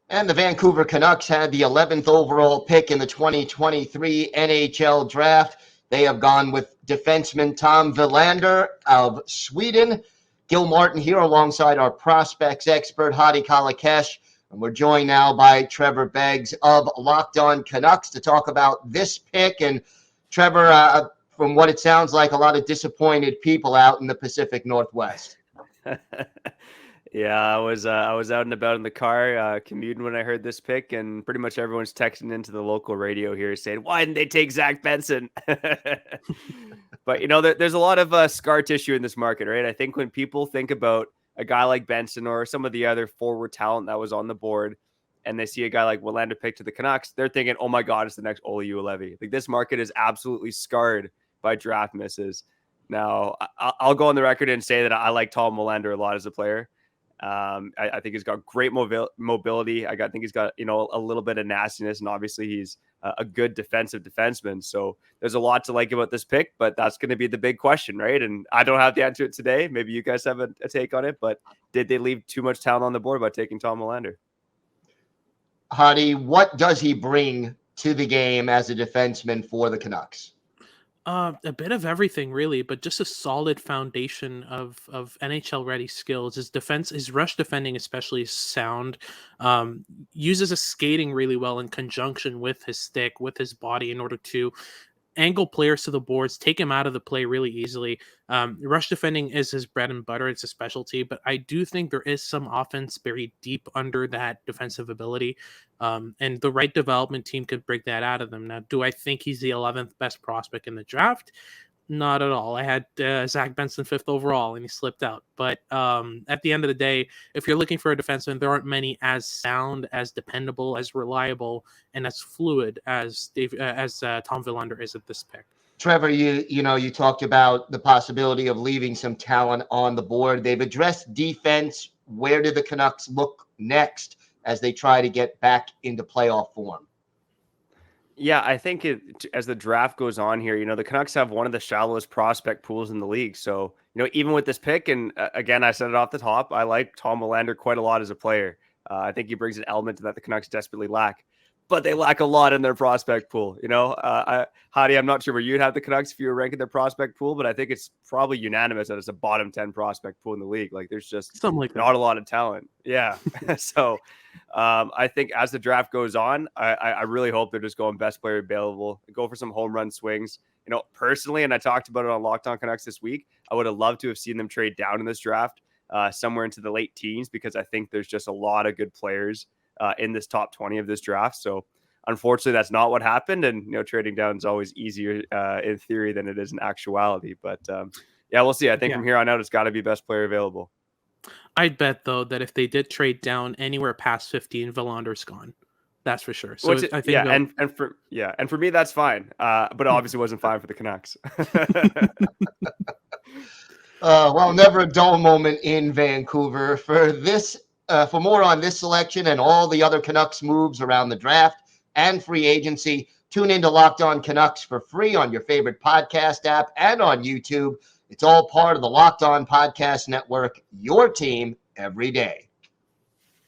And the Vancouver Canucks had the 11th overall pick in the 2023 NHL Draft. They have gone with defenseman Tom Willander of Sweden. Gil Martin here alongside our prospects expert, Hadi Kalakeche. And we're joined now by Trevor Beggs of Locked On Canucks to talk about this pick. And Trevor, from what it sounds like, a lot of disappointed people out in the Pacific Northwest. Yeah, I was out and about in the car commuting when I heard this pick, and pretty much everyone's texting into the local radio here saying, "Why didn't they take Zach Benson?" But there's a lot of scar tissue in this market, right? I think when people think about a guy like Benson or some of the other forward talent that was on the board, and they see a guy like Willander picked to the Canucks, they're thinking, "Oh my God, it's the next Olli Juolevi." Like, this market is absolutely scarred by draft misses. Now, I'll go on the record and say that I like Tom Willander a lot as a player. I think he's got great mobility. I think he's got, a little bit of nastiness, and obviously he's a good defensive defenseman. So there's a lot to like about this pick, but that's going to be the big question, right? And I don't have the answer to it today. Maybe you guys have a take on it, but did they leave too much talent on the board by taking Tom Willander? Hadi, what does he bring to the game as a defenseman for the Canucks? A bit of everything, really, but just a solid foundation of NHL-ready skills. His rush defending especially is sound. Uses his skating really well in conjunction with his stick, with his body, in order to angle players to the boards, take him out of the play really easily. Rush defending is his bread and butter. It's a specialty, but I do think there is some offense buried deep under that defensive ability. And the right development team could break that out of them. Now, do I think he's the 11th best prospect in the draft? Not at all. I had Zach Benson 5th overall, and he slipped out. But at the end of the day, if you're looking for a defenseman, there aren't many as sound, as dependable, as reliable, and as fluid as Tom Willander is at this pick. Trevor, you talked about the possibility of leaving some talent on the board. They've addressed defense. Where do the Canucks look next as they try to get back into playoff form? Yeah, I think as the draft goes on here, the Canucks have one of the shallowest prospect pools in the league. So, even with this pick, and again, I said it off the top, I like Tom Willander quite a lot as a player. I think he brings an element that the Canucks desperately lack, but they lack a lot in their prospect pool. Hadi, I'm not sure where you'd have the Canucks if you were ranking their prospect pool, but I think it's probably unanimous that it's a bottom 10 prospect pool in the league. Like, there's just not a lot of talent. Yeah. So I think as the draft goes on, I really hope they're just going best player available, go for some home run swings. Personally, and I talked about it on Locked On Canucks this week, I would have loved to have seen them trade down in this draft somewhere into the late teens, because I think there's just a lot of good players in this top 20 of this draft. So unfortunately, that's not what happened. And, trading down is always easier in theory than it is in actuality. But yeah, we'll see. I think from here on out, it's got to be best player available. I'd bet, though, that if they did trade down anywhere past 15, Villander's gone. That's for sure. So I think and for me, that's fine. But it obviously wasn't fine for the Canucks. Well, never a dull moment in Vancouver. For more on this selection and all the other Canucks moves around the draft and free agency, tune into Locked On Canucks for free on your favorite podcast app and on YouTube. It's all part of the Locked On Podcast Network, your team every day.